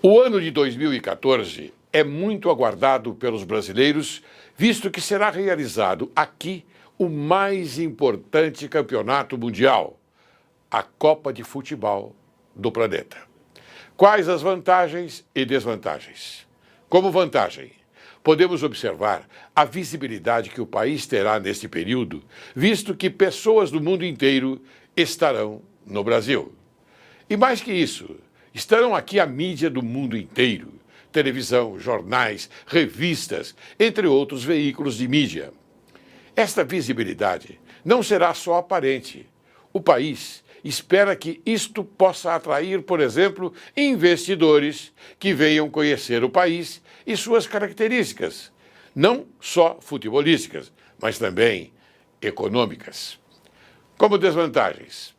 O ano de 2014 é muito aguardado pelos brasileiros, visto que será realizado aqui o mais importante campeonato mundial, a Copa de Futebol do planeta. Quais as vantagens e desvantagens? Como vantagem, podemos observar a visibilidade que o país terá neste período, visto que pessoas do mundo inteiro estarão no Brasil. E mais que isso, estarão aqui a mídia do mundo inteiro, televisão, jornais, revistas, entre outros veículos de mídia. Esta visibilidade não será só aparente. O país espera que isto possa atrair, por exemplo, investidores que venham conhecer o país e suas características, não só futebolísticas, mas também econômicas. Como desvantagens,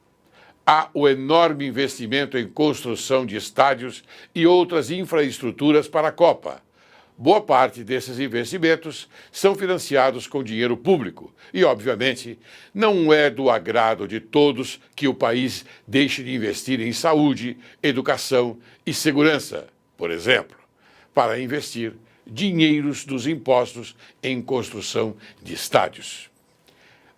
há o enorme investimento em construção de estádios e outras infraestruturas para a Copa. Boa parte desses investimentos são financiados com dinheiro público e, obviamente, não é do agrado de todos que o país deixe de investir em saúde, educação e segurança, por exemplo, para investir dinheiros dos impostos em construção de estádios.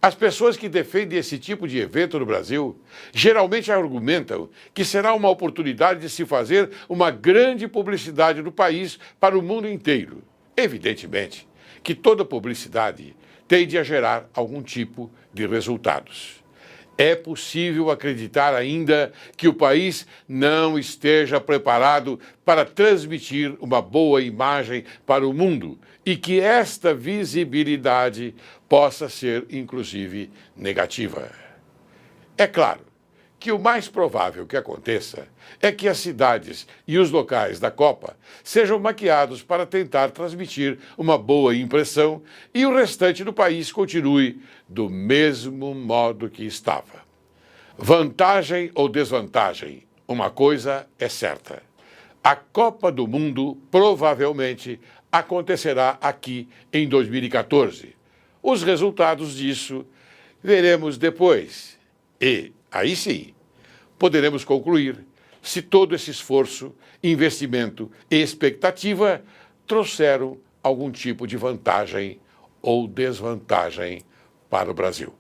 As pessoas que defendem esse tipo de evento no Brasil geralmente argumentam que será uma oportunidade de se fazer uma grande publicidade do país para o mundo inteiro. Evidentemente que toda publicidade tende a gerar algum tipo de resultados. É possível acreditar ainda que o país não esteja preparado para transmitir uma boa imagem para o mundo e que esta visibilidade possa ser, inclusive, negativa. É claro que o mais provável que aconteça é que as cidades e os locais da Copa sejam maquiados para tentar transmitir uma boa impressão e o restante do país continue do mesmo modo que estava. Vantagem ou desvantagem? Uma coisa é certa. A Copa do Mundo provavelmente acontecerá aqui em 2014. Os resultados disso veremos depois. E, aí sim, poderemos concluir se todo esse esforço, investimento e expectativa trouxeram algum tipo de vantagem ou desvantagem para o Brasil.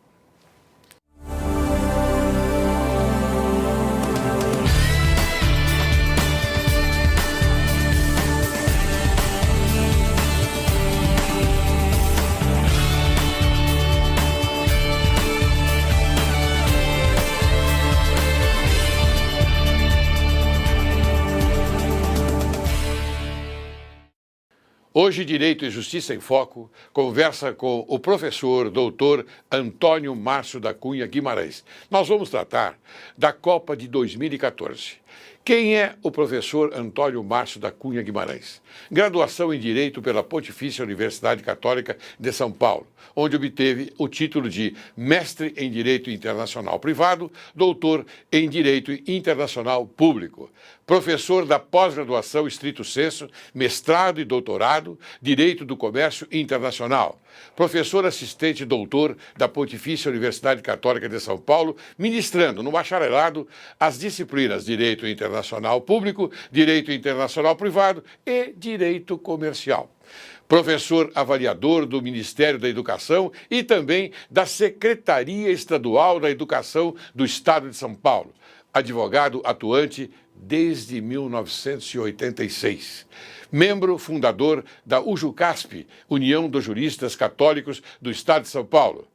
Hoje, Direito e Justiça em Foco conversa com o professor doutor Antônio Márcio da Cunha Guimarães. Nós vamos tratar da Copa de 2014. Quem é o professor Antônio Márcio da Cunha Guimarães? Graduação em Direito pela Pontifícia Universidade Católica de São Paulo, onde obteve o título de Mestre em Direito Internacional Privado, Doutor em Direito Internacional Público. Professor da pós-graduação estrito sensu, mestrado e doutorado, Direito do Comércio Internacional. Professor assistente doutor da Pontifícia Universidade Católica de São Paulo, ministrando no bacharelado as disciplinas Direito Internacional Público, Direito Internacional Privado e Direito Comercial. Professor avaliador do Ministério da Educação e também da Secretaria Estadual da Educação do Estado de São Paulo. Advogado atuante desde 1986. Membro fundador da UJUCASP, União dos Juristas Católicos do Estado de São Paulo.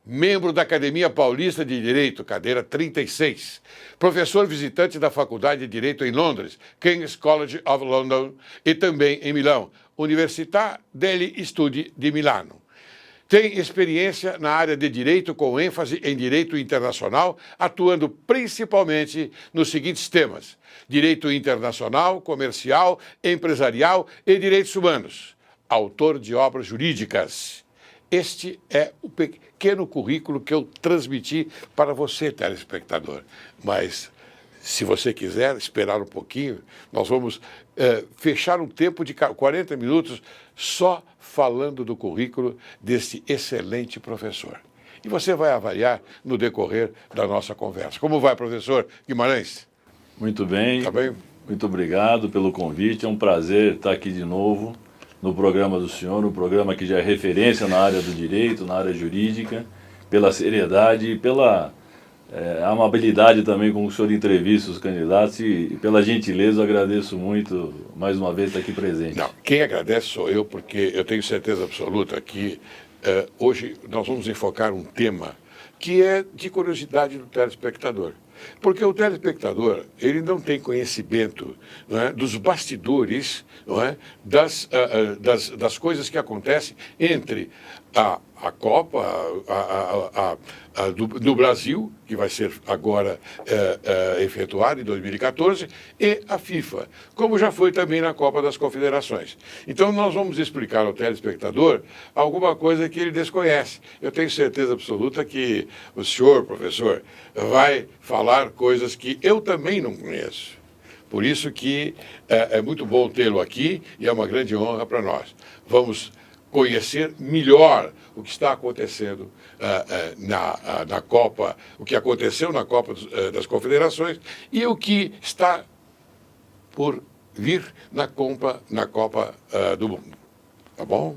Membro da Academia Paulista de Direito, cadeira 36. Professor visitante da Faculdade de Direito em Londres, King's College of London, e também em Milão, Università degli Studi di Milano. Tem experiência na área de direito com ênfase em direito internacional, atuando principalmente nos seguintes temas: direito internacional, comercial, empresarial e direitos humanos. Autor de obras jurídicas. Este é o pequeno currículo que eu transmiti para você, telespectador. Mas, se você quiser esperar um pouquinho, nós vamos fechar um tempo de 40 minutos só falando do currículo desse excelente professor. E você vai avaliar no decorrer da nossa conversa. Como vai, professor Guimarães? Muito bem. Tá bem? Muito obrigado pelo convite, é um prazer estar aqui de novo no programa do senhor, um programa que já é referência na área do direito, na área jurídica, pela seriedade e pela amabilidade também com que o senhor entrevista os candidatos e pela gentileza, eu agradeço muito mais uma vez estar aqui presente. Não, quem agradece sou eu, porque eu tenho certeza absoluta que hoje nós vamos enfocar um tema que é de curiosidade do telespectador. Porque o telespectador, ele não tem conhecimento, não é, dos bastidores, não é, das coisas que acontecem entre a Copa do Brasil, que vai ser agora efetuada em 2014, e a FIFA, como já foi também na Copa das Confederações. Então, nós vamos explicar ao telespectador alguma coisa que ele desconhece. Eu tenho certeza absoluta que o senhor, professor, vai falar coisas que eu também não conheço. Por isso que é muito bom tê-lo aqui e é uma grande honra para nós. Vamos conhecer melhor o que está acontecendo na Copa, o que aconteceu na Copa das Confederações e o que está por vir na Copa do Mundo. Tá bom?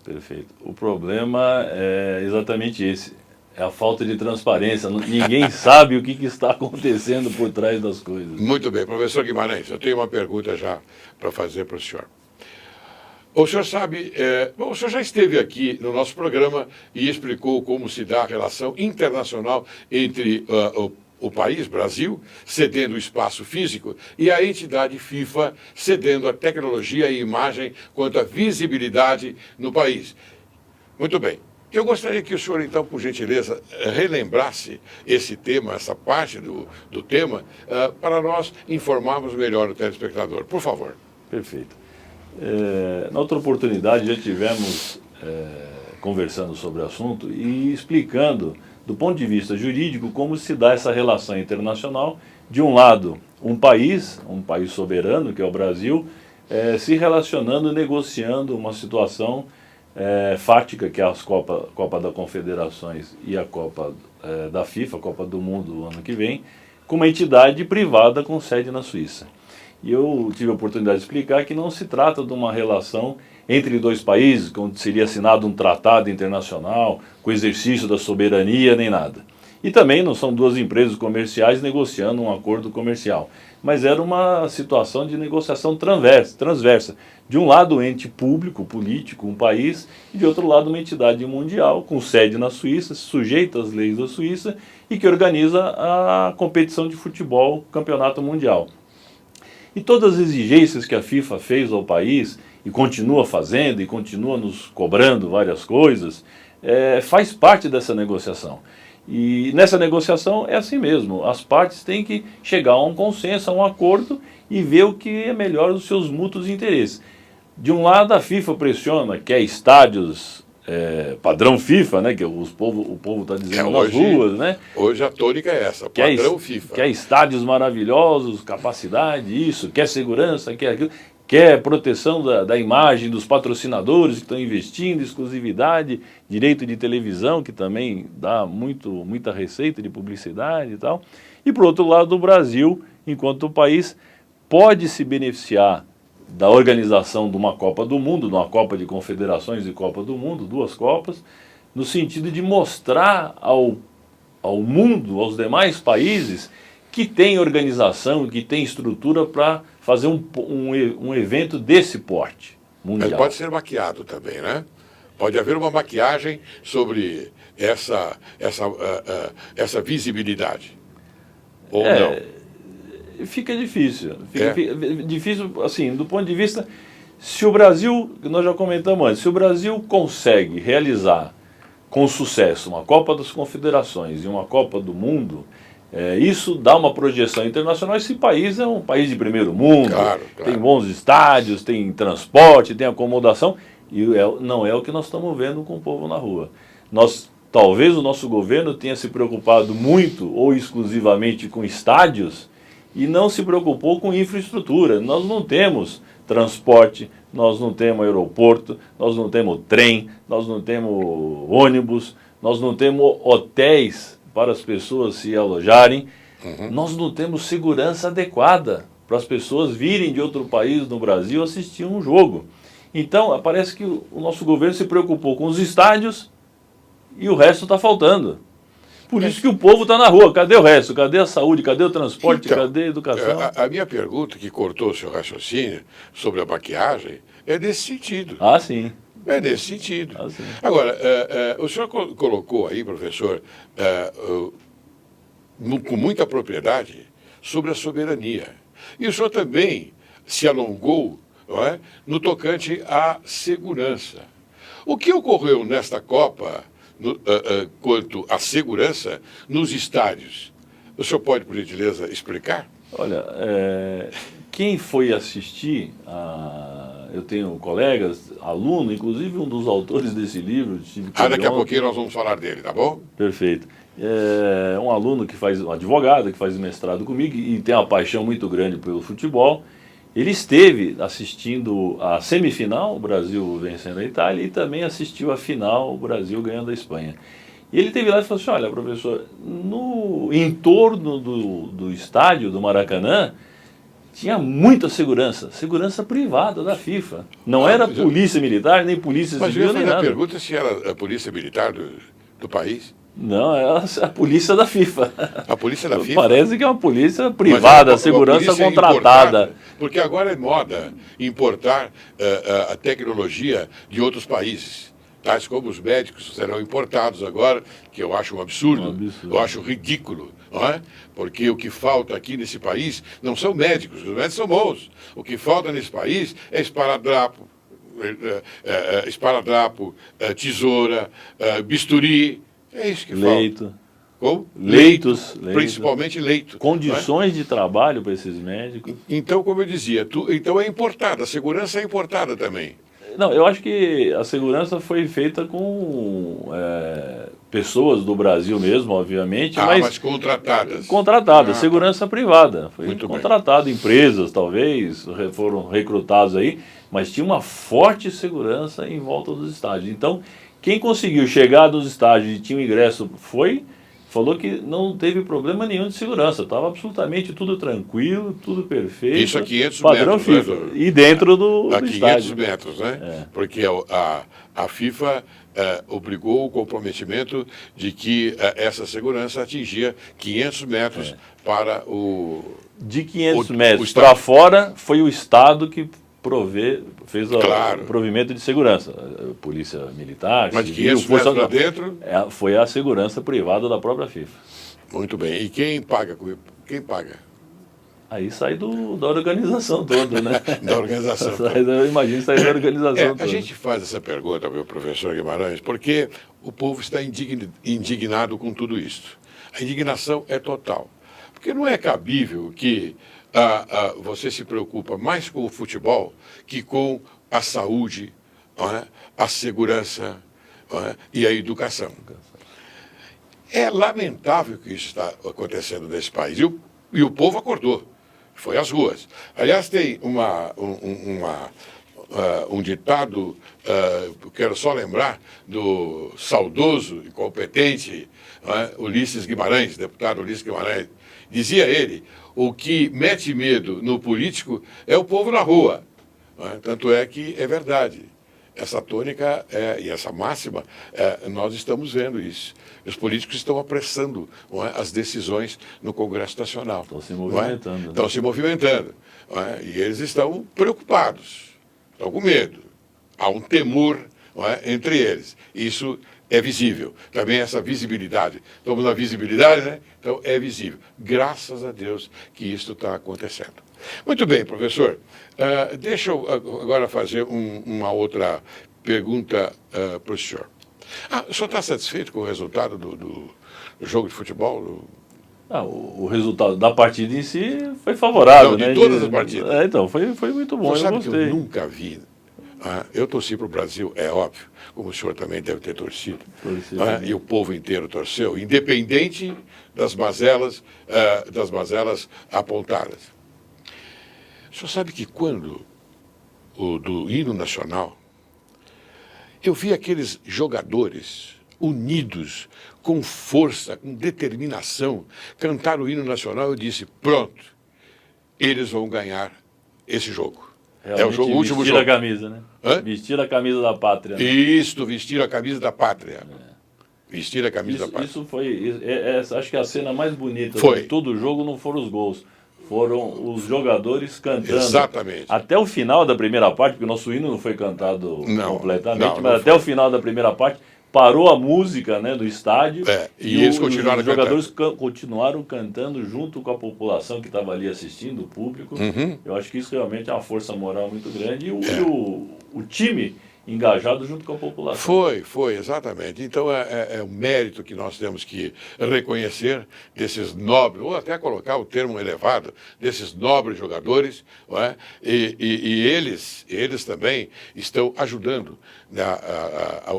Perfeito. O problema é exatamente esse. É a falta de transparência. Ninguém sabe o que está acontecendo por trás das coisas. Muito bem. Professor Guimarães, eu tenho uma pergunta já para fazer para o senhor. O senhor sabe, o senhor já esteve aqui no nosso programa e explicou como se dá a relação internacional entre o país, Brasil, cedendo o espaço físico, e a entidade FIFA cedendo a tecnologia e imagem quanto à visibilidade no país. Muito bem. Eu gostaria que o senhor, então, por gentileza, relembrasse esse tema, essa parte do tema, para nós informarmos melhor o telespectador. Por favor. Perfeito. Na outra oportunidade já tivemos conversando sobre o assunto e explicando, do ponto de vista jurídico, como se dá essa relação internacional. De um lado, um país soberano, que é o Brasil, se relacionando, negociando uma situação fática, que é a Copa das Confederações e a Copa da FIFA, a Copa do Mundo do ano que vem, com uma entidade privada com sede na Suíça. E eu tive a oportunidade de explicar que não se trata de uma relação entre dois países, onde seria assinado um tratado internacional, com exercício da soberania, nem nada. E também não são duas empresas comerciais negociando um acordo comercial. Mas era uma situação de negociação transversa. De um lado, um ente público, político, um país, e de outro lado, uma entidade mundial, com sede na Suíça, sujeita às leis da Suíça, e que organiza a competição de futebol, campeonato mundial. E todas as exigências que a FIFA fez ao país, e continua fazendo, e continua nos cobrando várias coisas, faz parte dessa negociação. E nessa negociação é assim mesmo, as partes têm que chegar a um consenso, a um acordo, e ver o que é melhor dos seus mútuos interesses. De um lado, a FIFA pressiona, quer estádios padrão FIFA, né, que o povo está dizendo nas ruas, né? Hoje a tônica é essa, padrão FIFA. Quer estádios maravilhosos, capacidade, isso, quer segurança, quer aquilo, quer proteção da imagem dos patrocinadores que estão investindo, exclusividade, direito de televisão, que também dá muita receita de publicidade e tal. E, por outro lado, o Brasil, enquanto país, pode se beneficiar da organização de uma Copa do Mundo, de uma Copa de Confederações e Copa do Mundo, duas Copas, no sentido de mostrar ao mundo, aos demais países, que tem organização, que tem estrutura para fazer um evento desse porte mundial. Mas pode ser maquiado também, né? Pode haver uma maquiagem sobre essa visibilidade. Ou não? Fica difícil. Fica difícil, assim, do ponto de vista, se o Brasil, nós já comentamos antes, se o Brasil consegue realizar com sucesso uma Copa das Confederações e uma Copa do Mundo, isso dá uma projeção internacional. Esse país é um país de primeiro mundo, claro. Tem bons estádios, tem transporte, tem acomodação, e não é o que nós estamos vendo com o povo na rua. Talvez o nosso governo tenha se preocupado muito ou exclusivamente com estádios, e não se preocupou com infraestrutura. Nós não temos transporte, nós não temos aeroporto, nós não temos trem, nós não temos ônibus, nós não temos hotéis para as pessoas se alojarem, nós não temos segurança adequada para as pessoas virem de outro país no Brasil assistir um jogo. Então, parece que o nosso governo se preocupou com os estádios e o resto está faltando. Por isso que o povo está na rua. Cadê o resto? Cadê a saúde? Cadê o transporte? Então, cadê a educação? A minha pergunta, que cortou o seu raciocínio sobre a maquiagem, é nesse sentido. Ah, sim. É nesse sentido. Ah, sim. Agora, o senhor colocou aí, professor, com muita propriedade, sobre a soberania. E o senhor também se alongou, não é, no tocante à segurança. O que ocorreu nesta Copa quanto à segurança nos estádios? O senhor pode, por gentileza, explicar? Olha, quem foi assistir, eu tenho colegas, aluno, inclusive um dos autores desse livro. Daqui a pouquinho nós vamos falar dele, tá bom? Perfeito. Um aluno que faz, um advogado, que faz mestrado comigo e tem uma paixão muito grande pelo futebol. Ele esteve assistindo a semifinal, o Brasil vencendo a Itália, e também assistiu a final, o Brasil ganhando a Espanha. E ele esteve lá e falou assim, olha, professor, no entorno do estádio do Maracanã, tinha muita segurança privada da FIFA. Não era polícia militar, nem polícia civil, nem nada. Mas eu ia fazer a pergunta se era a polícia militar do país. Não, é a polícia da FIFA. A polícia da FIFA? Parece que é uma polícia privada, a segurança contratada. Porque agora é moda importar a tecnologia de outros países. Tais como os médicos serão importados agora, que eu acho um absurdo. Eu acho ridículo. Não é? Porque o que falta aqui nesse país não são médicos, os médicos são bons. O que falta nesse país é esparadrapo, tesoura, bisturi. É isso que leito. falta. Como? Leitos. Principalmente leito. Condições de trabalho para esses médicos. Então, como eu dizia, então é importada, a segurança é importada também. Não, eu acho que a segurança foi feita com pessoas do Brasil mesmo, obviamente. Mas contratadas. Contratadas, segurança privada. Foi contratado, empresas talvez, foram recrutados aí, mas tinha uma forte segurança em volta dos estádios. Então, quem conseguiu chegar nos estádios e tinha o ingresso falou que não teve problema nenhum de segurança. Estava absolutamente tudo tranquilo, tudo perfeito. Isso a 500 padrão metros. FIFA. Né? E dentro do a 500 estádio. metros, né? Porque a FIFA obrigou o comprometimento de que essa segurança atingia 500 metros para o... De 500 metros para fora, foi o Estado que fez o provimento de segurança. Polícia militar, mas civil, força lá dentro? Foi a segurança privada da própria FIFA. Muito bem. E quem paga? Quem paga? Aí sai da organização toda, né? Da organização toda. Eu imagino sair da organização toda. A gente faz essa pergunta, meu professor Guimarães, porque o povo está indignado com tudo isso. A indignação é total. Porque não é cabível que você se preocupa mais com o futebol que com a saúde, a segurança e a educação. É lamentável que isso está acontecendo nesse país. E o povo acordou, foi às ruas. Aliás, tem um ditado, quero só lembrar, do saudoso e competente Ulisses Guimarães, deputado Ulisses Guimarães. Dizia ele, o que mete medo no político é o povo na rua. Tanto é que é verdade. Essa tônica e essa máxima, nós estamos vendo isso. Os políticos estão apressando as decisões no Congresso Nacional. Estão se movimentando. Estão se movimentando. E eles estão preocupados, estão com medo. Há um temor entre eles. Isso é visível. Também essa visibilidade. Estamos na visibilidade, né? Então é visível. Graças a Deus que isso está acontecendo. Muito bem, professor. Deixa eu agora fazer uma outra pergunta para o senhor. O senhor está satisfeito com o resultado do jogo de futebol? O resultado da partida em si foi favorável. Não, de todas as partidas. Então, foi muito bom. Você sabe que eu nunca vi. Eu torci para o Brasil, é óbvio, como o senhor também deve ter torcido. E o povo inteiro torceu, independente das mazelas apontadas. O senhor sabe que quando do hino nacional, eu vi aqueles jogadores unidos, com força, com determinação, cantar o hino nacional, eu disse, pronto, eles vão ganhar esse jogo. Realmente o último vestir jogo. a camisa, né? Hã? Vestir a camisa da pátria. Né? Isto, vestir a camisa da pátria. Vestir a camisa da pátria. Isso foi, acho que a cena mais bonita Foi. de todo o jogo não foram os gols, foram os jogadores cantando. Exatamente. Até o final da primeira parte, porque o nosso hino não foi cantado completamente, não mas até o final da primeira parte parou a música, né, do estádio. E eles continuaram os jogadores continuaram cantando junto com a população que estava ali assistindo, o público. Eu acho que isso realmente é uma força moral muito grande. E o time engajado junto com a população. Foi, exatamente. Então é um mérito que nós temos que reconhecer desses nobres, ou até colocar o termo elevado, desses nobres jogadores, não é? E eles também estão ajudando, né,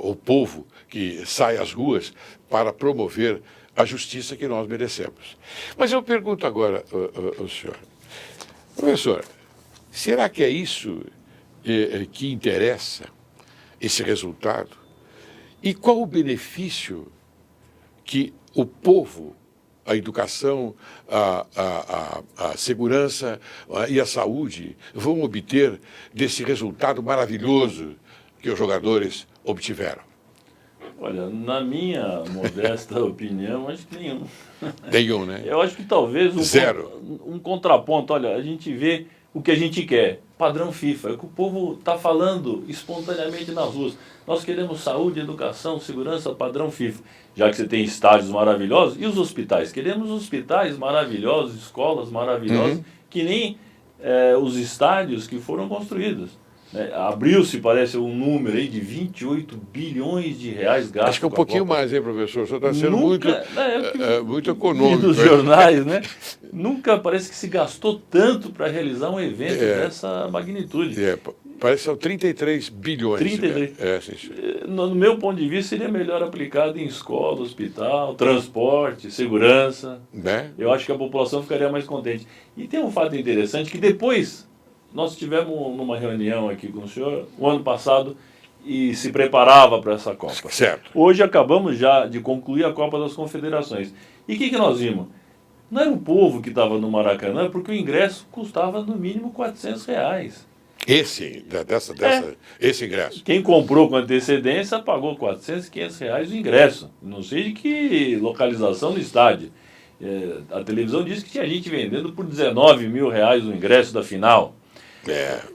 o povo que sai às ruas para promover a justiça que nós merecemos. Mas eu pergunto agora ao senhor, professor, será que é isso que interessa? Esse resultado? E qual o benefício que o povo, a educação, a segurança e a saúde vão obter desse resultado maravilhoso que os jogadores obtiveram? Olha, na minha modesta opinião, acho que nenhum. Nenhum, né? Eu acho que talvez um contraponto. Olha, a gente vê o que a gente quer. Padrão FIFA, é o que o povo está falando espontaneamente nas ruas. Nós queremos saúde, educação, segurança, padrão FIFA. Já que você tem estádios maravilhosos, e os hospitais? Queremos hospitais maravilhosos, escolas maravilhosas, que nem os estádios que foram construídos. Abriu-se, parece, um número aí de 28 bilhões de reais gastos. Acho que é um pouquinho mais, hein, professor? O senhor está sendo muito econômico. Nos jornais, né? Nunca parece que se gastou tanto para realizar um evento dessa magnitude. Parece que são 33 bilhões. 33. Sim. No meu ponto de vista, seria melhor aplicado em escola, hospital, transporte, segurança. Né? Eu acho que a população ficaria mais contente. E tem um fato interessante que depois... Nós tivemos numa reunião aqui com o senhor o ano passado e se preparava para essa Copa. Certo. Hoje acabamos já de concluir a Copa das Confederações. E o que nós vimos? Não era o povo que estava no Maracanã, porque o ingresso custava no mínimo R$400. Esse ingresso. Quem comprou com antecedência pagou R$400, R$500 o ingresso. Não sei de que localização do estádio. A televisão disse que tinha gente vendendo por R$19 mil o ingresso da final.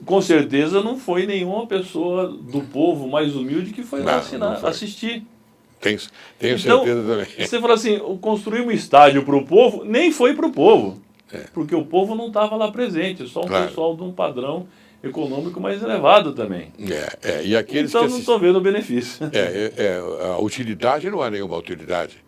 Com certeza não foi nenhuma pessoa do povo mais humilde que foi lá assistir. Tenho então, certeza também. Você fala assim, construir um estádio para o povo, nem foi para o povo. Porque o povo não estava lá presente, só um pessoal de um padrão econômico mais elevado também. E aqueles então não estou vendo o benefício. A utilidade não há nenhuma utilidade.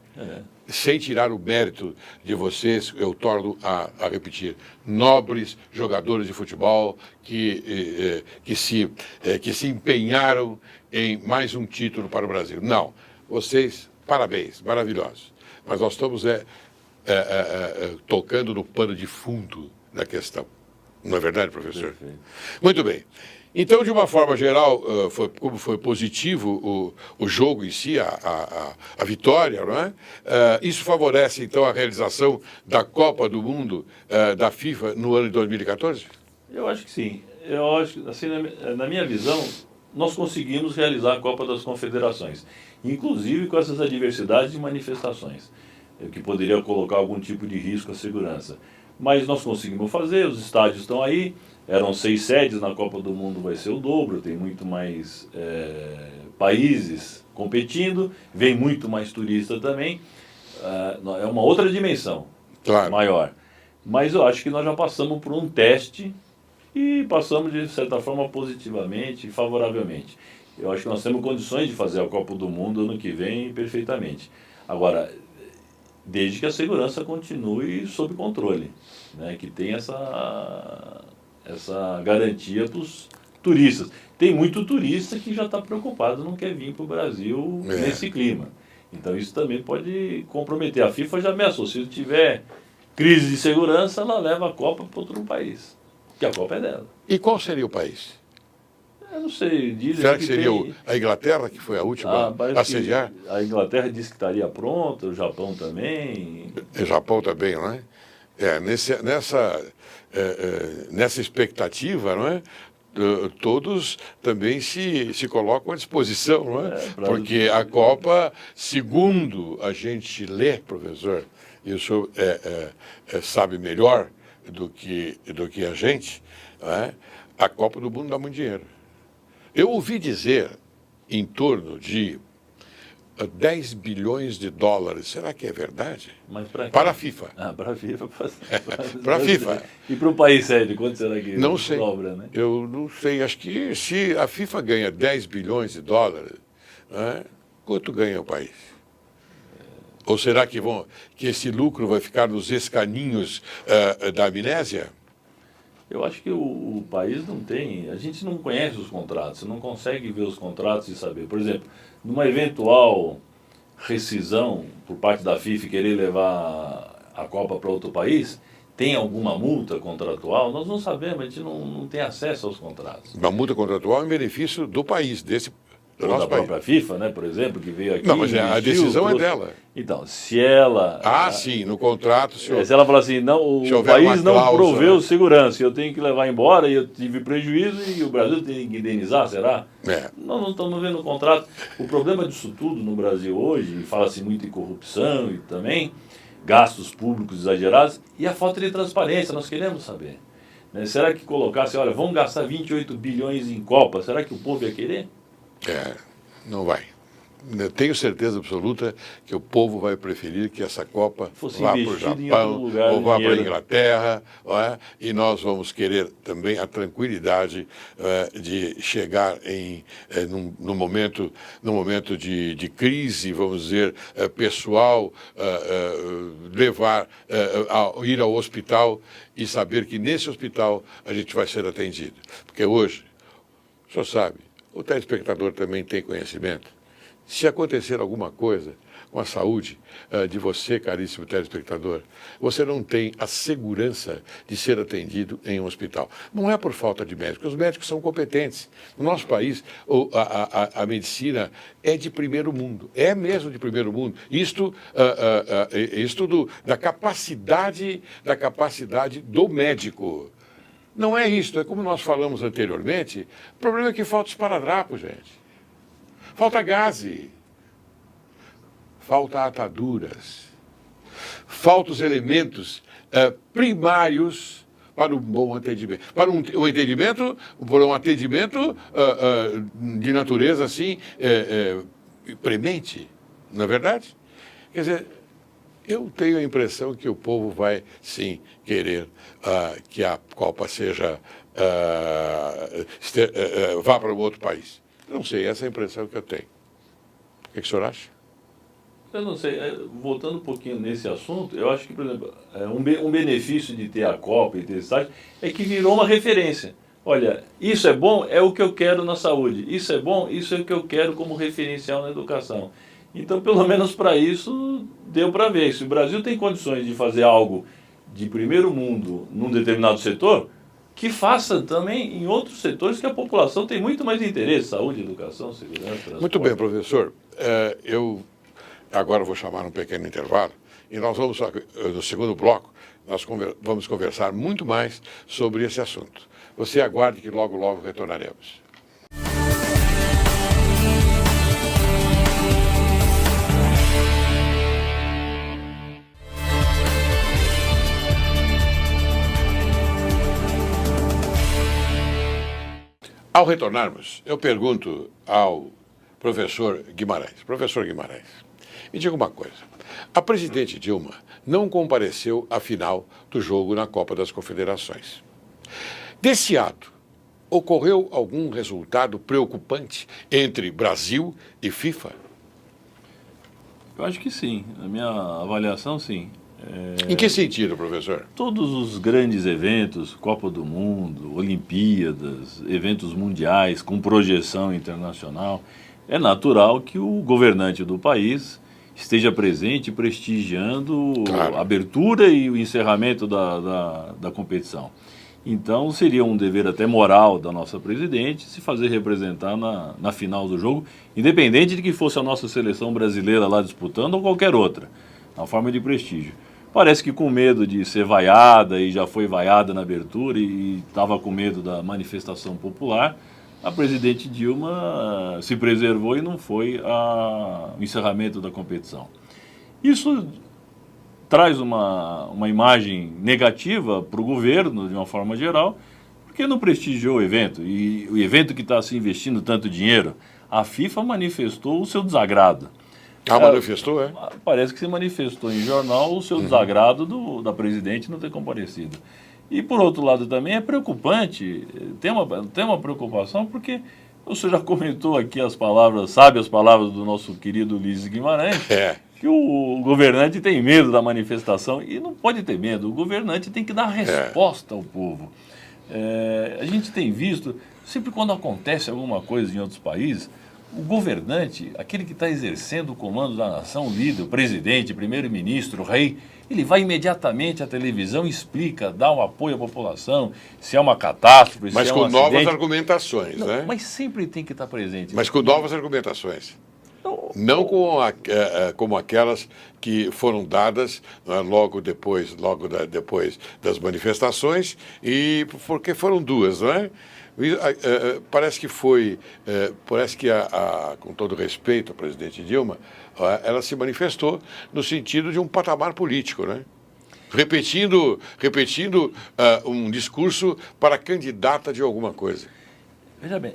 Sem tirar o mérito de vocês, eu torno a repetir, nobres jogadores de futebol que se empenharam em mais um título para o Brasil. Não, vocês, parabéns, maravilhosos. Mas nós estamos tocando no pano de fundo da questão. Não é verdade, professor? Perfeito. Muito bem. Então, de uma forma geral, como foi positivo o jogo em si, a vitória, não é? Isso favorece, então, a realização da Copa do Mundo da FIFA no ano de 2014? Eu acho que sim. Eu acho que, assim, na minha visão, nós conseguimos realizar a Copa das Confederações, inclusive com essas adversidades e manifestações, que poderia colocar algum tipo de risco à segurança. Mas nós conseguimos fazer, os estádios estão aí, eram 6 sedes, na Copa do Mundo vai ser o dobro, tem muito mais países competindo, vem muito mais turista também, é uma outra dimensão maior. Mas eu acho que nós já passamos por um teste e passamos de certa forma positivamente e favoravelmente. Eu acho que nós temos condições de fazer a Copa do Mundo ano que vem perfeitamente. Agora, desde que a segurança continue sob controle, né? Que tenha essa garantia para os turistas. Tem muito turista que já está preocupado, não quer vir para o Brasil nesse clima. Então isso também pode comprometer. A FIFA já ameaçou, se tiver crise de segurança, ela leva a Copa para outro país, que a Copa é dela. E qual seria o país? Eu não sei. Será que seria a Inglaterra, que foi a última a sediar? A Inglaterra disse que estaria pronta, o Japão também. O Japão também, não é? nessa expectativa, não é? Todos também se colocam à disposição, não é? Porque a Copa, segundo a gente lê, professor, e o senhor sabe melhor do que a gente, não é? A Copa do Mundo dá muito dinheiro. Eu ouvi dizer em torno de 10 bilhões de dólares. Será que é verdade? Mas para a FIFA. Para a FIFA. Para a FIFA. E para o país sede, quanto será que não sei. sobra, né? Eu não sei. Acho que se a FIFA ganha 10 bilhões de dólares, né, quanto ganha o país? Ou será que esse lucro vai ficar nos escaninhos da amnésia? Eu acho que o país não tem... A gente não conhece os contratos, você não consegue ver os contratos e saber. Por exemplo, numa eventual rescisão por parte da FIFA e querer levar a Copa para outro país, tem alguma multa contratual? Nós não sabemos, a gente não tem acesso aos contratos. Uma multa contratual em benefício do país, do nosso país. Própria FIFA, né, por exemplo, que veio aqui... Não, mas a decisão é dela. Então, se ela... sim, no contrato... Se ela falar assim, não, o país não proveu segurança, eu tenho que levar embora e eu tive prejuízo e o Brasil tem que indenizar, será? Nós não estamos vendo o contrato. O problema disso tudo no Brasil hoje, fala-se muito em corrupção e também gastos públicos exagerados e a falta de transparência, nós queremos saber. Né? Será que colocasse, olha, vamos gastar 28 bilhões em Copa, será que o povo ia querer? Não vai. Eu tenho certeza absoluta que o povo vai preferir que essa Copa vá para o Japão ou vá para a Inglaterra, e nós vamos querer também a tranquilidade de chegar num momento de crise, vamos dizer, pessoal, ir ao hospital e saber que nesse hospital a gente vai ser atendido. Porque hoje, o senhor sabe, o telespectador também tem conhecimento. Se acontecer alguma coisa com a saúde de você, caríssimo telespectador, você não tem a segurança de ser atendido em um hospital. Não é por falta de médicos, os médicos são competentes. No nosso país, a medicina é de primeiro mundo, é mesmo de primeiro mundo. Isto da capacidade do médico. Não é isso, é como nós falamos anteriormente, o problema é que falta esparadrapo, gente. Falta gaze, falta ataduras, faltam os elementos primários para um bom atendimento. Para um atendimento de natureza assim, premente, não é verdade? Quer dizer, eu tenho a impressão que o povo vai, sim, querer que a Copa vá para um outro país. Não sei, essa é a impressão que eu tenho. O que o senhor acha? Eu não sei, voltando um pouquinho nesse assunto, eu acho que, por exemplo, um benefício de ter a Copa e ter esse site é que virou uma referência. Olha, isso é bom, é o que eu quero na saúde. Isso é bom, isso é o que eu quero como referencial na educação. Então, pelo menos para isso, deu para ver. Se o Brasil tem condições de fazer algo de primeiro mundo num determinado setor, que faça também em outros setores que a população tem muito mais interesse, saúde, educação, segurança, transporte. Muito bem, professor. Eu agora vou chamar um pequeno intervalo e nós vamos, no segundo bloco, nós vamos conversar muito mais sobre esse assunto. Você aguarde que logo, logo retornaremos. Ao retornarmos, eu pergunto ao professor Guimarães. Professor Guimarães, me diga uma coisa. A presidente Dilma não compareceu à final do jogo na Copa das Confederações. Desse ato, ocorreu algum resultado preocupante entre Brasil e FIFA? Eu acho que sim. A minha avaliação, sim. Em que sentido, professor? Todos os grandes eventos, Copa do Mundo, Olimpíadas, eventos mundiais com projeção internacional, é natural que o governante do país esteja presente prestigiando a abertura e o encerramento da competição. Então seria um dever até moral da nossa presidente se fazer representar na final do jogo, independente de que fosse a nossa seleção brasileira lá disputando ou qualquer outra, na forma de prestígio. Parece que com medo de ser vaiada, e já foi vaiada na abertura, e estava com medo da manifestação popular, a presidente Dilma se preservou e não foi ao encerramento da competição. Isso traz uma imagem negativa para o governo, de uma forma geral, porque não prestigiou o evento. E o evento que está se investindo tanto dinheiro, a FIFA manifestou o seu desagrado. Manifestou, é? Parece que se manifestou em jornal o seu desagrado da presidente não ter comparecido. E, por outro lado, também é preocupante, tem uma preocupação, porque o senhor já comentou aqui sabe as palavras do nosso querido Ulisses Guimarães, que o governante tem medo da manifestação, e não pode ter medo, o governante tem que dar resposta ao povo. A gente tem visto, sempre quando acontece alguma coisa em outros países, o governante, aquele que está exercendo o comando da nação, o líder, o presidente, o primeiro-ministro, o rei, ele vai imediatamente à televisão e explica, dá um apoio à população, se é uma catástrofe, mas se é com um novas acidente. Argumentações, Não, né? mas sempre tem que estar presente. Mas com novas argumentações. Não como aquelas que foram dadas logo depois das manifestações, e porque foram duas, não é? Parece que com todo respeito à presidente Dilma, ela se manifestou no sentido de um patamar político, né? Repetindo um discurso para candidata de alguma coisa. Veja bem,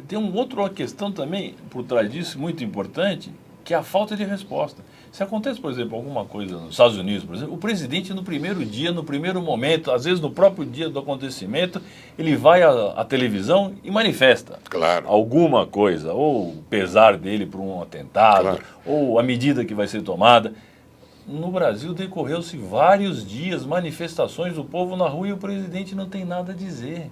tem uma questão também por trás disso, muito importante, que é a falta de resposta. Se acontece, por exemplo, alguma coisa nos Estados Unidos, por exemplo, o presidente no primeiro dia, no primeiro momento, às vezes no próprio dia do acontecimento, ele vai à televisão e manifesta alguma coisa, ou o pesar dele por um atentado, ou a medida que vai ser tomada. No Brasil decorreu-se vários dias, manifestações do povo na rua, e o presidente não tem nada a dizer.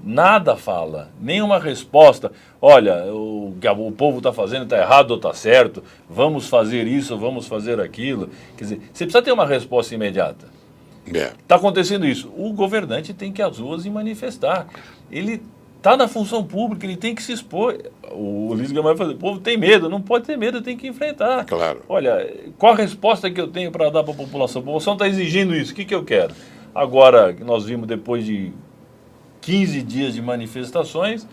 Nada fala, nenhuma resposta. Olha, o que o povo está fazendo está errado ou está certo, vamos fazer isso, vamos fazer aquilo. Quer dizer, você precisa ter uma resposta imediata. Está acontecendo isso. O governante tem que ir às ruas e manifestar. Ele está na função pública, ele tem que se expor. O Ulisses Guimarães vai fazer, o povo tem medo, não pode ter medo, tem que enfrentar. Claro. Olha, qual a resposta que eu tenho para dar para a população? A população está exigindo isso, o que eu quero? Agora, nós vimos depois de 15 dias de manifestações,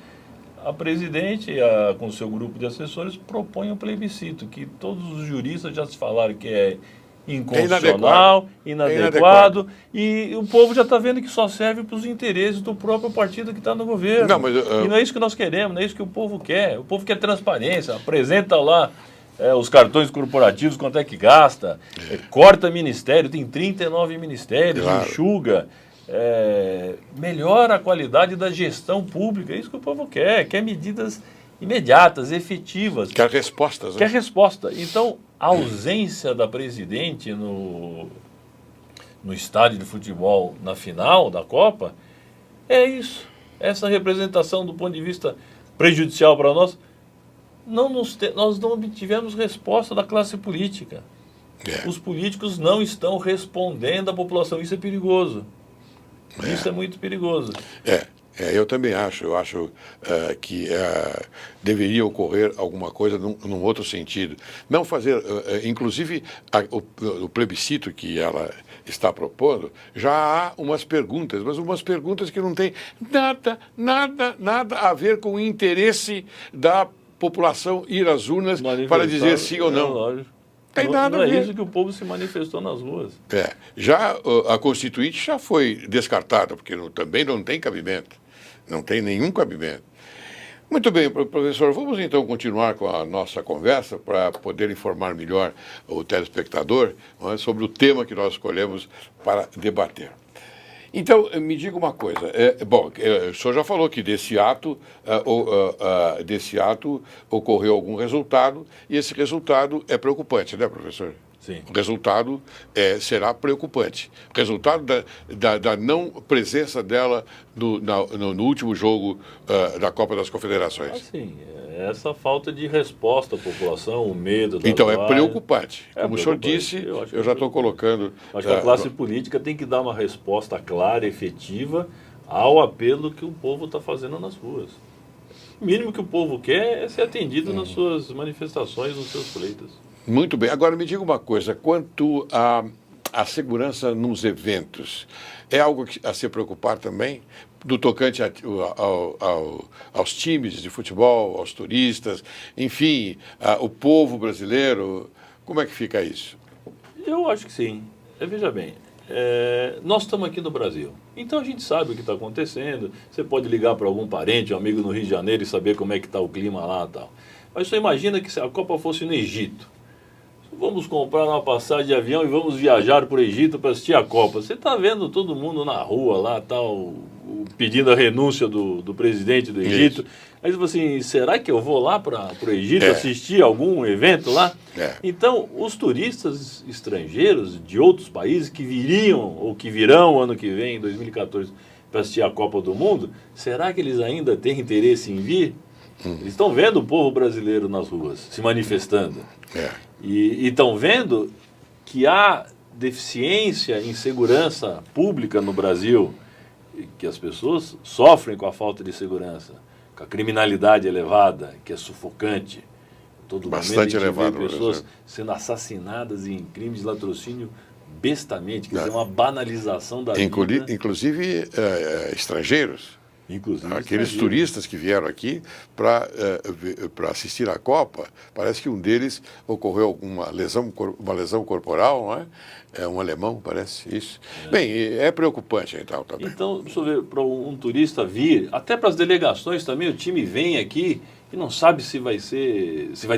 a presidente, com seu grupo de assessores, propõe um plebiscito, que todos os juristas já se falaram que é inconstitucional, inadequado, e o povo já está vendo que só serve para os interesses do próprio partido que está no governo. E não é isso que nós queremos, não é isso que o povo quer. O povo quer transparência, apresenta lá os cartões corporativos, quanto é que gasta, corta ministério, tem 39 ministérios, enxuga. Melhora a qualidade da gestão pública, é isso que o povo quer medidas imediatas, efetivas. Quer respostas, né? Quer resposta. Então, a ausência da presidente no estádio de futebol na final da Copa é isso. Essa representação do ponto de vista prejudicial para nós, nós não obtivemos resposta da classe política. Os políticos não estão respondendo à população, isso é perigoso. Isso é muito perigoso. Eu também acho. Eu acho que deveria ocorrer alguma coisa num outro sentido. Não fazer, inclusive, o plebiscito que ela está propondo, já há umas perguntas, mas umas perguntas que não têm nada a ver com o interesse da população ir às urnas para dizer sim ou não. Lógico. Não é isso que o povo se manifestou nas ruas. Já a Constituinte já foi descartada, porque também não tem cabimento. Não tem nenhum cabimento. Muito bem, professor, vamos então continuar com a nossa conversa para poder informar melhor o telespectador sobre o tema que nós escolhemos para debater. Então, me diga uma coisa. O senhor já falou que desse ato ocorreu algum resultado, e esse resultado é preocupante, né, professor? Sim. O resultado será preocupante. O resultado da não presença dela no último jogo da Copa das Confederações. Assim, essa falta de resposta à população, o medo da Então, é preocupante. Como o senhor preocupante. disse, eu já estou colocando... Acho que a classe política tem que dar uma resposta clara, efetiva, ao apelo que o povo está fazendo nas ruas. O mínimo que o povo quer é ser atendido nas suas manifestações, nos seus pleitos. Muito bem. Agora, me diga uma coisa. Quanto a segurança nos eventos é algo a se preocupar também, do tocante aos times de futebol, aos turistas, enfim, o povo brasileiro. Como é que fica isso? Eu acho que sim. Veja bem, nós estamos aqui no Brasil, então a gente sabe o que está acontecendo. Você pode ligar para algum parente, um amigo no Rio de Janeiro e saber como é que está o clima lá e tal. Mas você imagina que se a Copa fosse no Egito. Vamos comprar uma passagem de avião e vamos viajar para o Egito para assistir a Copa. Você está vendo todo mundo na rua lá, tal, pedindo a renúncia do presidente do Egito. Isso. Aí você fala assim, será que eu vou lá para o Egito assistir algum evento lá? Então, os turistas estrangeiros de outros países que viriam ou que virão ano que vem, em 2014, para assistir a Copa do Mundo, será que eles ainda têm interesse em vir? Eles estão vendo o povo brasileiro nas ruas, se manifestando. E estão vendo que há deficiência em segurança pública no Brasil, que as pessoas sofrem com a falta de segurança, com a criminalidade elevada, que é sufocante. Todo bastante momento elevado, vê pessoas sendo assassinadas em crimes de latrocínio bestamente, quer dizer, uma banalização da vida. Inclusive estrangeiros. Aqueles turistas que vieram aqui para assistir à Copa, parece que um deles ocorreu uma lesão corporal, não é? É um alemão, parece isso. Bem, é preocupante então também. Então, deixa eu ver, para um turista vir, até para as delegações também, o time vem aqui e não sabe se vai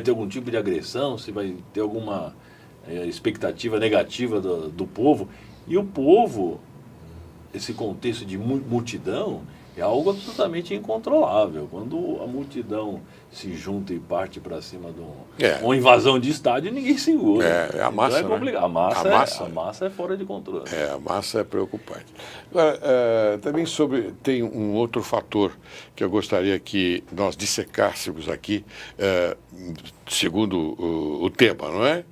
ter algum tipo de agressão, se vai ter alguma expectativa negativa do povo. E o povo, esse contexto de multidão, é algo absolutamente incontrolável. Quando a multidão se junta e parte para cima de uma invasão de estádio, ninguém segura. A massa, então é complicado. Né? A massa é fora de controle. A massa é preocupante. Também tem um outro fator que eu gostaria que nós dissecássemos aqui, segundo o tema, não é?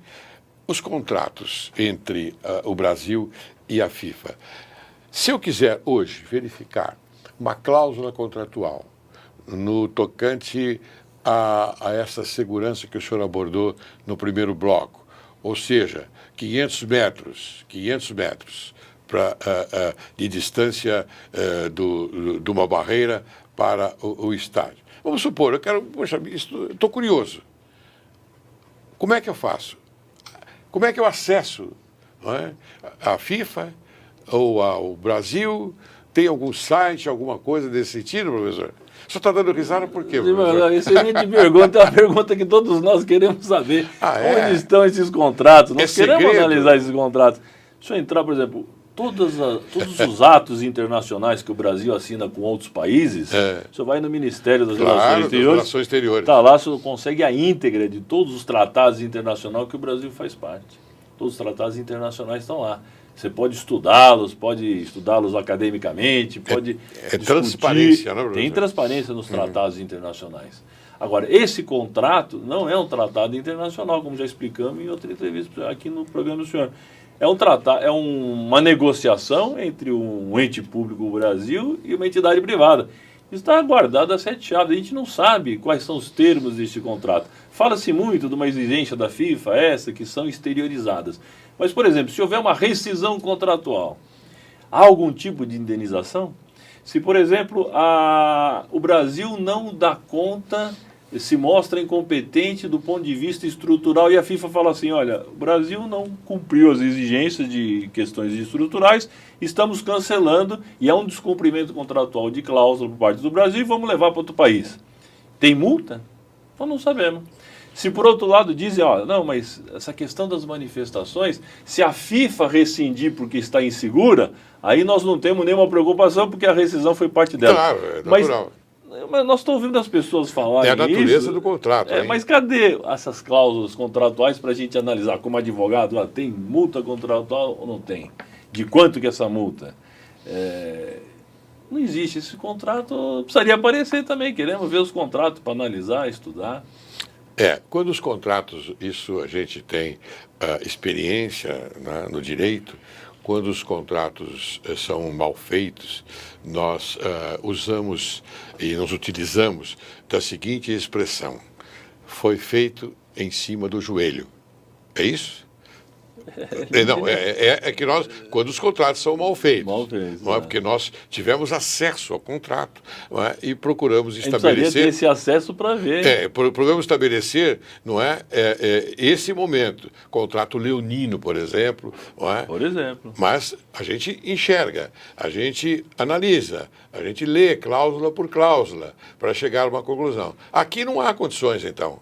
Os contratos entre o Brasil e a FIFA. Se eu quiser hoje verificar uma cláusula contratual no tocante a essa segurança que o senhor abordou no primeiro bloco, ou seja, 500 metros de distância de uma barreira para o estádio. Vamos supor, estou curioso. Como é que eu faço? Como é que eu acesso, não é? A FIFA ou ao Brasil? Tem algum site, alguma coisa desse sentido, professor? O senhor está dando risada por quê, professor? Excelente pergunta, é uma pergunta que todos nós queremos saber. Onde estão esses contratos? Nós queremos analisar esses contratos. Se eu entrar, por exemplo, todos os atos internacionais que o Brasil assina com outros países, você vai no Ministério das Relações Exteriores, está lá, você consegue a íntegra de todos os tratados internacionais que o Brasil faz parte. Todos os tratados internacionais estão lá. Você pode estudá-los academicamente, pode discutir. Transparência, né, tem transparência nos tratados internacionais. Agora, esse contrato não é um tratado internacional, como já explicamos em outra entrevista aqui no programa do senhor. É uma negociação entre um ente público, o Brasil, e uma entidade privada. Isso está guardado a 7 chaves. A gente não sabe quais são os termos deste contrato. Fala-se muito de uma exigência da FIFA, que são exteriorizadas. Mas, por exemplo, se houver uma rescisão contratual, há algum tipo de indenização? Se, por exemplo, o Brasil não dá conta, se mostra incompetente do ponto de vista estrutural e a FIFA fala assim, olha, o Brasil não cumpriu as exigências de questões estruturais, estamos cancelando e há um descumprimento contratual de cláusula por parte do Brasil e vamos levar para outro país. Tem multa? Então não sabemos. Se por outro lado dizem, não, mas essa questão das manifestações, se a FIFA rescindir porque está insegura, aí nós não temos nenhuma preocupação porque a rescisão foi parte dela. Claro, é natural. Mas nós estamos ouvindo as pessoas falarem isso. É a natureza do contrato. Mas cadê essas cláusulas contratuais para a gente analisar como advogado? Tem multa contratual ou não tem? De quanto que é essa multa? Não existe. Esse contrato precisaria aparecer também. Queremos ver os contratos para analisar, estudar. Quando os contratos, isso a gente tem experiência, né, no direito, quando os contratos são mal feitos, nós usamos e nos utilizamos da seguinte expressão: foi feito em cima do joelho. É isso? Não, é que nós, quando os contratos são mal feitos, não é? É. Porque nós tivemos acesso ao contrato, não é? E procuramos A gente precisaria ter estabelecer, esse acesso para ver. procuramos estabelecer, não é? Esse momento, contrato leonino, por exemplo, não é? Por exemplo. Mas a gente enxerga, a gente analisa, a gente lê cláusula por cláusula para chegar a uma conclusão. Aqui não há condições, então.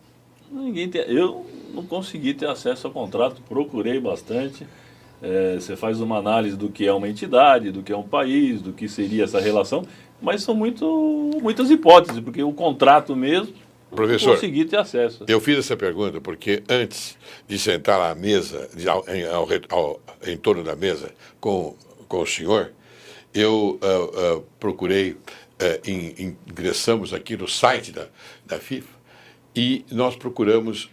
Eu não consegui ter acesso ao contrato, procurei bastante. Você faz uma análise do que é uma entidade, do que é um país, do que seria essa relação, mas são muitas hipóteses, porque o contrato mesmo, Professor, não consegui ter acesso. Eu fiz essa pergunta porque antes de sentar à mesa, em torno da mesa com o senhor, eu procurei, ingressamos aqui no site da FIFA e nós procuramos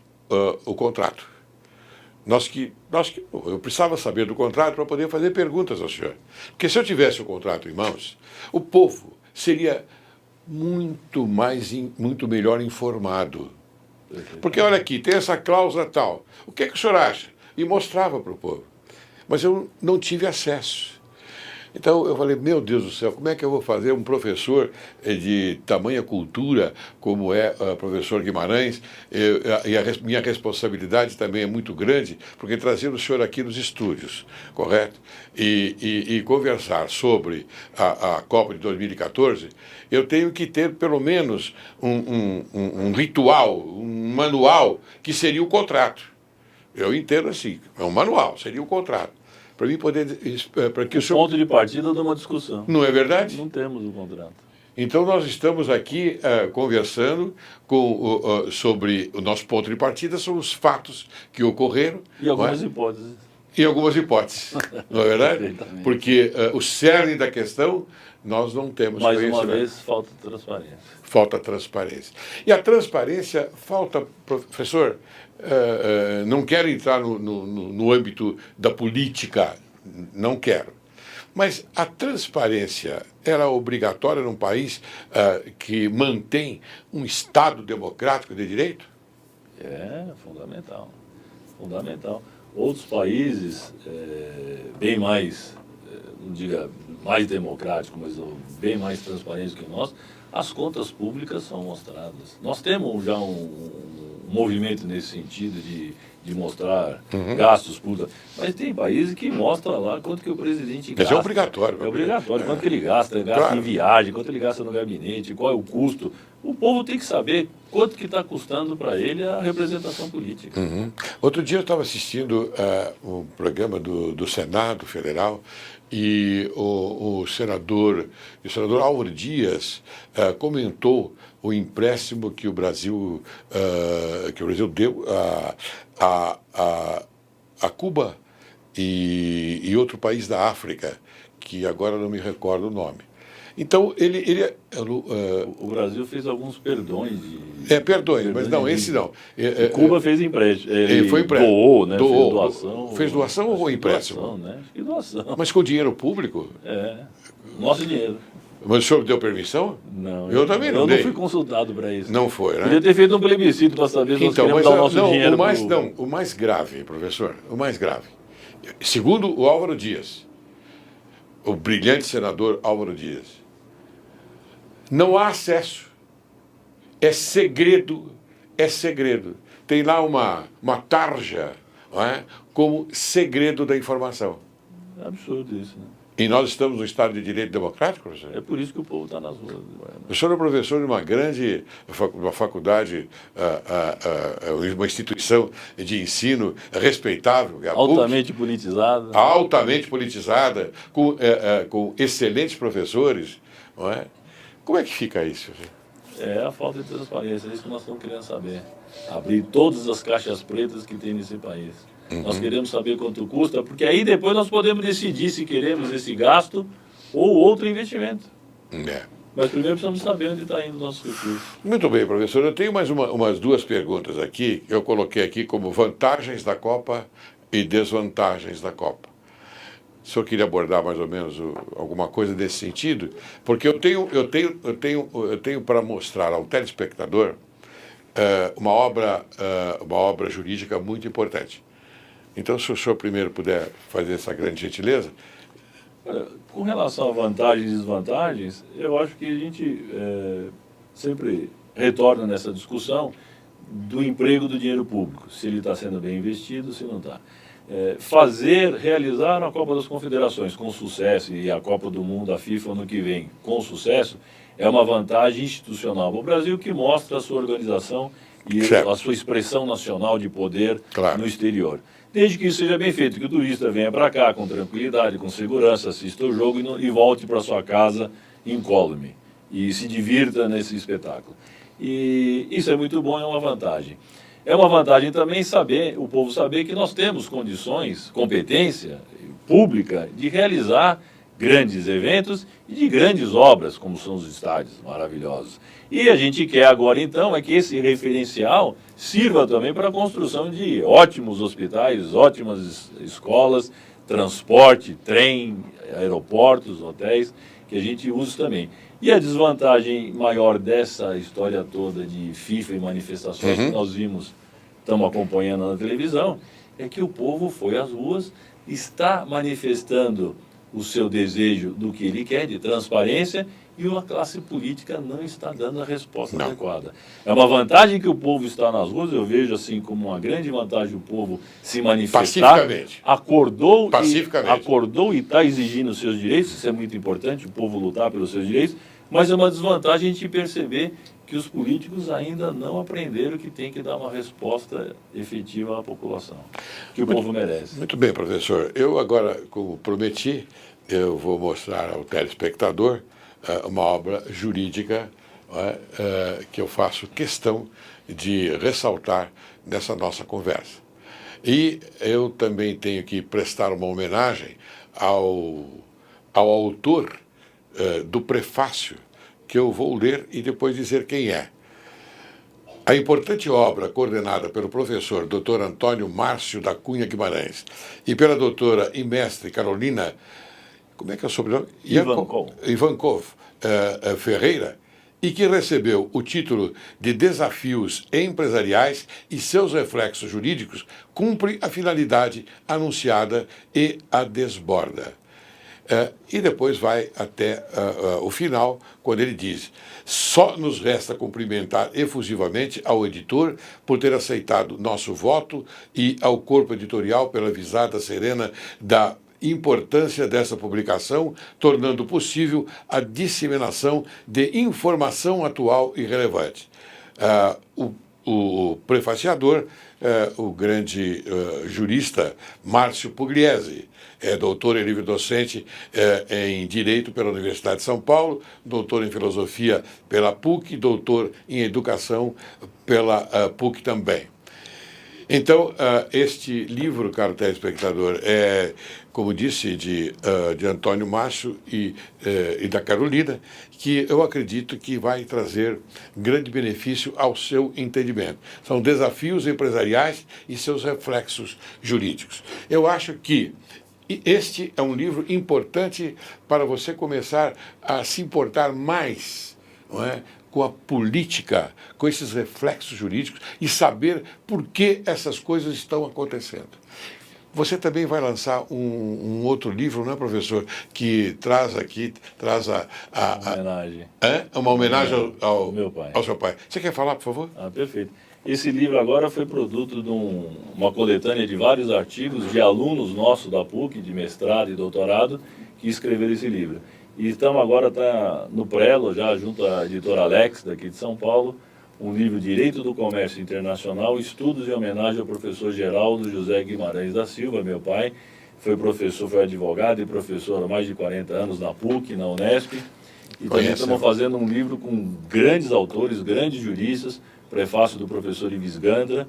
o contrato. Eu precisava saber do contrato para poder fazer perguntas ao senhor. Porque se eu tivesse o contrato em mãos, o povo seria muito melhor informado. Porque olha aqui, tem essa cláusula tal. O que o senhor acha? E mostrava para o povo. Mas eu não tive acesso. Então eu falei, meu Deus do céu, como é que eu vou fazer um professor de tamanha cultura como é o professor Guimarães, e a minha responsabilidade também é muito grande, porque trazer o senhor aqui nos estúdios, correto? E conversar sobre a Copa de 2014, eu tenho que ter pelo menos um ritual, um manual, que seria o contrato. Eu entendo assim, é um manual, seria o contrato. Para mim poder, para que o senhor... Ponto de partida de uma discussão. Não é verdade? Não temos o contrato. Então nós estamos aqui conversando sobre o nosso ponto de partida, sobre os fatos que ocorreram. E algumas hipóteses. E algumas hipóteses, não é verdade? Porque o cerne da questão nós não temos mais uma vez, falta transparência. Falta transparência. E a transparência falta, professor, não quero entrar no âmbito da política, não quero. Mas a transparência era obrigatória num país que mantém um Estado democrático de direito? É fundamental. Fundamental. Outros países, bem mais, não diga mais democráticos, mas bem mais transparentes que o nosso, as contas públicas são mostradas. Nós temos já um movimento nesse sentido de mostrar gastos públicos, mas tem países que mostram lá quanto que o presidente gasta. Mas é obrigatório. É obrigatório. Quanto que ele gasta claro. Em viagem, quanto ele gasta no gabinete, qual é o custo. O povo tem que saber quanto que está custando para ele a representação política. Outro dia eu estava assistindo um programa do Senado Federal e o senador Álvaro Dias comentou o empréstimo que o Brasil deu a Cuba e outro país da África, que agora não me recordo o nome. Então, o Brasil fez alguns perdões. Perdões, mas não, esse não. Cuba fez empréstimo. Ele foi empréstimo. Doou, né? Doou. Fez doação. Fez doação ou empréstimo? Doação, né? Acho que doação. Mas com dinheiro público? Nosso dinheiro. Mas o senhor deu permissão? Não. Eu também não dei. Eu não fui consultado para isso. Não foi, né? Podia ter feito um plebiscito para saber se nós queremos dar o nosso dinheiro. O mais grave, professor, o mais grave. Segundo o Álvaro Dias, o brilhante senador Álvaro Dias, não há acesso. É segredo. Tem lá uma tarja, não é? Como segredo da informação. É absurdo isso, né? E nós estamos no Estado de Direito Democrático, professor? É por isso que o povo está nas ruas. O senhor é professor de uma grande faculdade, uma instituição de ensino respeitável. Altamente politizada. Altamente politizada, com excelentes professores, não é? Como é que fica isso? É a falta de transparência, é isso que nós estamos querendo saber. Abrir todas as caixas pretas que tem nesse país. Nós queremos saber quanto custa, porque aí depois nós podemos decidir se queremos esse gasto ou outro investimento. Mas primeiro precisamos saber onde está indo o nosso recurso. Muito bem, professor. Eu tenho mais umas duas perguntas aqui, que eu coloquei aqui como vantagens da Copa e desvantagens da Copa. O senhor queria abordar mais ou menos alguma coisa desse sentido? Porque eu tenho para mostrar ao telespectador uma obra jurídica muito importante. Então, se o senhor primeiro puder fazer essa grande gentileza. Olha, com relação a vantagens e desvantagens, eu acho que a gente sempre retorna nessa discussão do emprego do dinheiro público, se ele está sendo bem investido, se não está. Realizar a Copa das Confederações com sucesso e a Copa do Mundo, a FIFA, ano que vem, com sucesso, é uma vantagem institucional para o Brasil que mostra a sua organização e a sua expressão nacional de poder no exterior. Desde que isso seja bem feito, que o turista venha para cá com tranquilidade, com segurança, assista o jogo e volte para sua casa incólume e se divirta nesse espetáculo. E isso é muito bom, é uma vantagem. É uma vantagem também o povo saber que nós temos condições, competência pública de realizar grandes eventos e de grandes obras, como são os estádios maravilhosos. E a gente quer agora, então, que esse referencial sirva também para a construção de ótimos hospitais, ótimas escolas, transporte, trem, aeroportos, hotéis, que a gente use também. E a desvantagem maior dessa história toda de FIFA e manifestações que nós estamos acompanhando na televisão, é que o povo foi às ruas, está manifestando o seu desejo do que ele quer, de transparência, e a classe política não está dando a resposta adequada. É uma vantagem que o povo está nas ruas, eu vejo assim como uma grande vantagem o povo se manifestar. Pacificamente. Acordou e está exigindo os seus direitos, isso é muito importante, o povo lutar pelos seus direitos, mas é uma desvantagem a gente perceber que os políticos ainda não aprenderam que tem que dar uma resposta efetiva à população, que o povo merece. Muito bem, professor. Eu agora, como prometi, eu vou mostrar ao telespectador uma obra jurídica que eu faço questão de ressaltar nessa nossa conversa. E eu também tenho que prestar uma homenagem ao autor do prefácio, que eu vou ler e depois dizer quem é. A importante obra coordenada pelo professor Dr. Antônio Márcio da Cunha Guimarães e pela doutora e mestre Carolina, como é que é o sobrenome? Ivankov Ferreira, e que recebeu o título de Desafios Empresariais e seus reflexos jurídicos, cumpre a finalidade anunciada e a desborda. E depois vai até o final, quando ele diz: só nos resta cumprimentar efusivamente ao editor por ter aceitado nosso voto e ao corpo editorial pela visada serena da importância dessa publicação, tornando possível a disseminação de informação atual e relevante. O prefaciador, o grande jurista Márcio Pugliese, é doutor em livre-docente em Direito pela Universidade de São Paulo, doutor em Filosofia pela PUC, doutor em Educação pela PUC também. Então, este livro, caro telespectador, é, como disse, de Antônio Márcio e da Carolina, que eu acredito que vai trazer grande benefício ao seu entendimento. São desafios empresariais e seus reflexos jurídicos. Eu acho que este é um livro importante para você começar a se importar mais, não é, com a política, com esses reflexos jurídicos e saber por que essas coisas estão acontecendo. Você também vai lançar um outro livro, não é, professor? Que traz uma homenagem. Uma homenagem ao meu pai. Ao seu pai. Você quer falar, por favor? Perfeito. Esse livro agora foi produto de uma coletânea de vários artigos de alunos nossos da PUC, de mestrado e doutorado, que escreveram esse livro. E estamos agora no prelo, já junto à editora Alex, daqui de São Paulo, um livro Direito do Comércio Internacional, estudos em homenagem ao professor Geraldo José Guimarães da Silva, meu pai. Foi advogado e professor há mais de 40 anos na PUC, na Unesp. E também estamos fazendo um livro com grandes autores, grandes juristas, prefácio do professor Ives Gandra,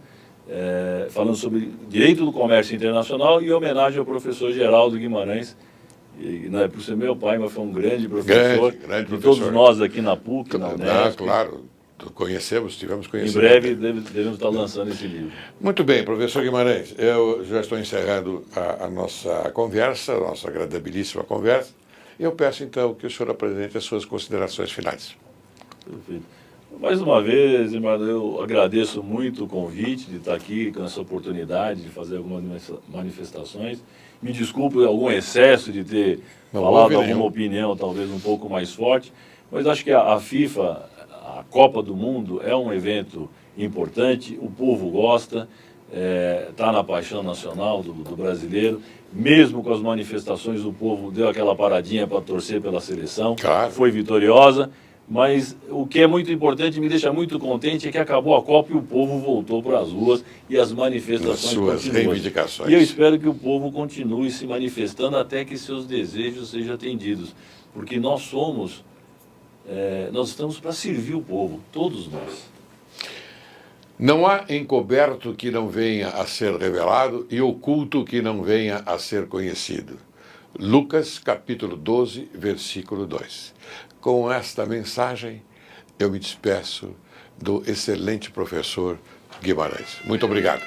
falando sobre Direito do Comércio Internacional e homenagem ao professor Geraldo Guimarães. E não é por ser meu pai, mas foi um grande professor. Grande de todos nós aqui na PUC, na Unesp. Claro, tivemos conhecimento. Em breve devemos estar lançando esse livro. Muito bem, professor Guimarães, eu já estou encerrando a nossa conversa, a nossa agradabilíssima conversa. Eu peço então que o senhor apresente as suas considerações finais. Perfeito. Mais uma vez, Emanuel, eu agradeço muito o convite de estar aqui com essa oportunidade de fazer algumas manifestações. Me desculpe algum excesso de ter falado alguma opinião talvez um pouco mais forte, mas acho que a FIFA, a Copa do Mundo, é um evento importante, o povo gosta, está na paixão nacional do brasileiro. Mesmo com as manifestações, o povo deu aquela paradinha para torcer pela seleção, claro. Foi vitoriosa. Mas o que é muito importante, me deixa muito contente, é que acabou a Copa e o povo voltou para as ruas e as manifestações suas continuam. reivindicações. E eu espero que o povo continue se manifestando até que seus desejos sejam atendidos. Porque nós estamos para servir o povo, todos nós. Não há encoberto que não venha a ser revelado e oculto que não venha a ser conhecido. Lucas, capítulo 12, versículo 2. Com esta mensagem, eu me despeço do excelente professor Guimarães. Muito obrigado.